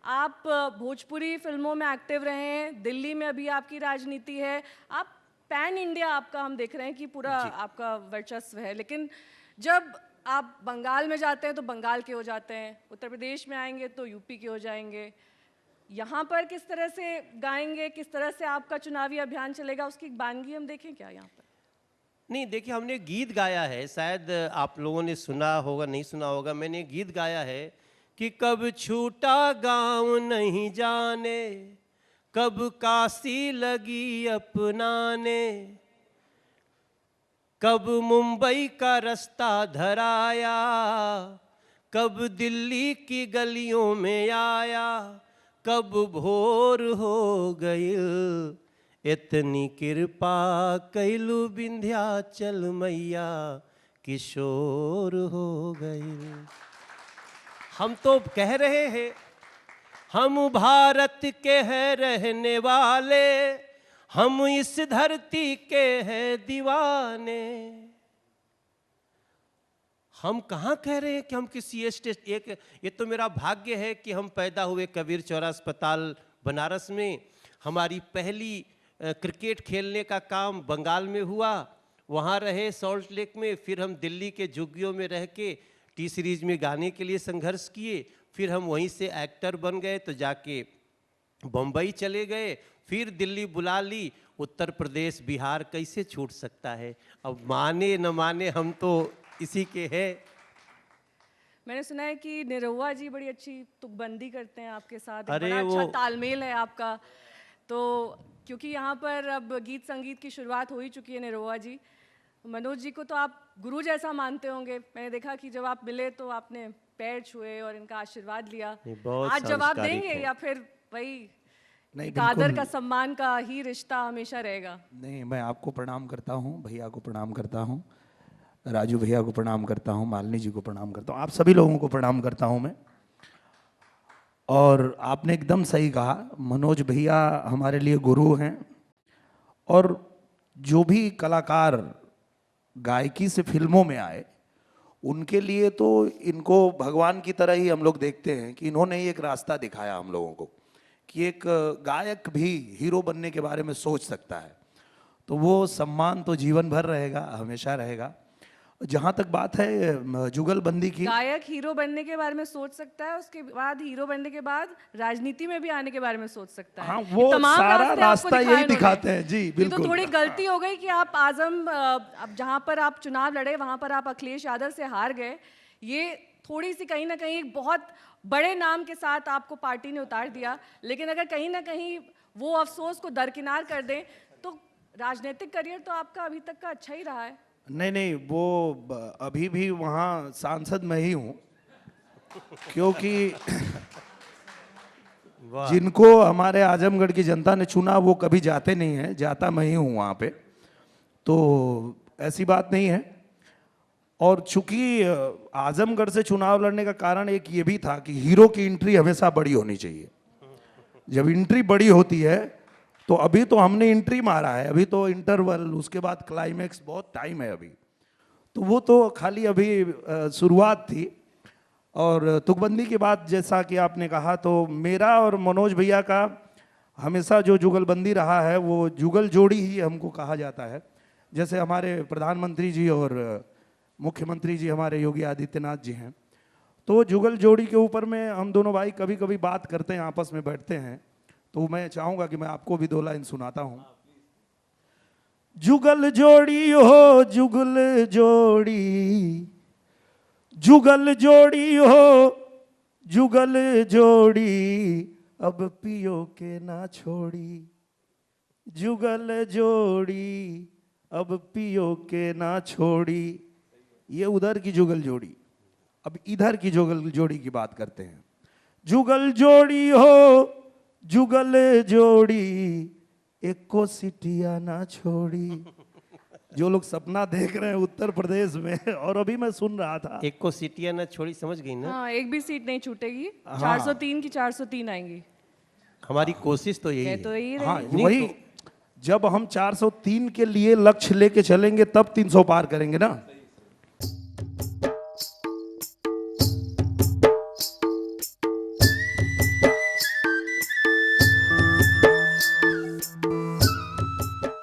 आप भोजपुरी फिल्मों में एक्टिव रहे हैं, दिल्ली में अभी आपकी राजनीति है, आप पैन इंडिया आपका हम देख रहे हैं कि पूरा आपका वर्चस्व है, लेकिन जब आप बंगाल में जाते हैं तो बंगाल के हो जाते हैं, उत्तर प्रदेश में आएंगे तो यूपी के हो जाएंगे। यहाँ पर किस तरह से गाएंगे, किस तरह से आपका चुनावी अभियान चलेगा, उसकी बानगी हम देखें क्या यहाँ पर? नहीं, देखिए, हमने गीत गाया है, शायद आप लोगों ने सुना होगा, नहीं सुना होगा। मैंने गीत गाया है कि कब छूटा गांव नहीं जाने, कब काशी लगी अपनाने, कब मुंबई का रास्ता धराया, कब दिल्ली की गलियों में आया, कब भोर हो गई, इतनी कृपा कैलू विंध्याचल मैया, किशोर हो गई। हम तो कह रहे हैं, हम भारत के हैं रहने वाले, हम इस धरती के हैं दीवाने। हम कहाँ कह रहे हैं कि हम किसी एक ये तो मेरा भाग्य है कि हम पैदा हुए कबीर चौरा अस्पताल बनारस में। हमारी पहली क्रिकेट खेलने का काम बंगाल में हुआ, वहाँ रहे सॉल्ट लेक में, फिर हम दिल्ली के झुग्गियों में रह के टी सीरीज में गाने के लिए संघर्ष किए, फिर हम वहीं से एक्टर बन गए तो जाके बम्बई चले गए, फिर दिल्ली बुला ली। उत्तर प्रदेश बिहार कैसे छूट सकता है? अब माने न माने हम तो इसी के हैं। मैंने सुना है कि निरहुआ जी बड़ी अच्छी तुकबंदी करते हैं आपके साथ, अरे बड़ा अच्छा तालमेल है आपका। तो क्योंकि यहाँ पर अब गीत संगीत की शुरुआत हो ही चुकी है निरहुआ जी, मनोज जी को तो आप गुरु जैसा मानते होंगे। मैंने देखा कि जब आप मिले तो आपने पैर छुए और इनका आशीर्वाद लिया। आज जवाब देंगे या फिर वही आदर का, सम्मान का ही रिश्ता हमेशा रहेगा? नहीं, मैं आपको प्रणाम करता हूँ, भैया को प्रणाम करता हूँ, राजू भैया को प्रणाम करता हूँ, मालिनी जी को प्रणाम करता हूँ, आप सभी लोगों को प्रणाम करता हूँ मैं। और आपने एकदम सही कहा, मनोज भैया हमारे लिए गुरु हैं। और जो भी कलाकार गायकी से फिल्मों में आए, उनके लिए तो इनको भगवान की तरह ही हम लोग देखते हैं कि इन्होंने ही एक रास्ता दिखाया हम लोगों को कि एक गायक भी हीरो बनने के बारे में सोच सकता है। तो वो सम्मान तो जीवन भर रहेगा, हमेशा रहेगा। जहाँ तक बात है जुगलबंदी की, गायक हीरो बनने के बारे में सोच सकता है, उसके बाद हीरो बनने के बाद राजनीति में भी आने के बारे में सोच सकता है। हाँ, वो सारा रास्ता यही दिखाते हैं जी। बिल्कुल, तो थोड़ी गलती हो गई कि आप आजम, अब जहाँ पर आप चुनाव लड़े वहाँ पर आप अखिलेश यादव से हार गए। ये थोड़ी सी कहीं ना कहीं बहुत बड़े नाम के साथ आपको पार्टी ने उतार दिया, लेकिन अगर कहीं ना कहीं वो अफसोस को दरकिनार कर दें तो राजनीतिक करियर तो आपका अभी तक का अच्छा ही रहा है। नहीं, वो अभी भी वहाँ सांसद मैं ही हूँ, क्योंकि जिनको हमारे आजमगढ़ की जनता ने चुना वो कभी जाते नहीं हैं, जाता मैं ही हूँ वहाँ पे, तो ऐसी बात नहीं है। और चूंकि आजमगढ़ से चुनाव लड़ने का कारण एक ये भी था कि हीरो की एंट्री हमेशा बड़ी होनी चाहिए। जब एंट्री बड़ी होती है तो अभी तो हमने एंट्री मारा है, अभी तो इंटरवल, उसके बाद क्लाइमैक्स, बहुत टाइम है अभी, तो वो तो खाली अभी शुरुआत थी। और तुकबंदी के बाद जैसा कि आपने कहा, तो मेरा और मनोज भैया का हमेशा जो जुगलबंदी रहा है वो जुगल जोड़ी ही हमको कहा जाता है। जैसे हमारे प्रधानमंत्री जी और मुख्यमंत्री जी हमारे योगी आदित्यनाथ जी हैं, तो जुगल जोड़ी के ऊपर में हम दोनों भाई कभी कभी बात करते हैं, आपस में बैठते हैं। तो मैं चाहूंगा कि मैं आपको भी 2 लाइन सुनाता हूं। जुगल जोड़ी हो जुगल जोड़ी, जुगल जोड़ी हो जुगल जोड़ी, अब पियो के ना छोड़ी, जुगल जोड़ी अब पियो के ना छोड़ी। ये उधर की जुगल जोड़ी। अब इधर की जुगल जोड़ी की बात करते हैं। जुगल जोड़ी हो जुगल जोड़ी, एक को सिटिया ना छोड़ी। जो लोग सपना देख रहे हैं उत्तर प्रदेश में, और अभी मैं सुन रहा था, एक को सिटिया ना छोड़ी, समझ गई ना? हाँ, एक भी सीट नहीं छूटेगी। हाँ। 403 की 403 आएंगी। हमारी कोशिश तो यही है। तो यही हाँ, रहेगी। वही जब हम 403 के लिए लक्ष्य लेके चलेंगे तब 300 पार करेंगे ना।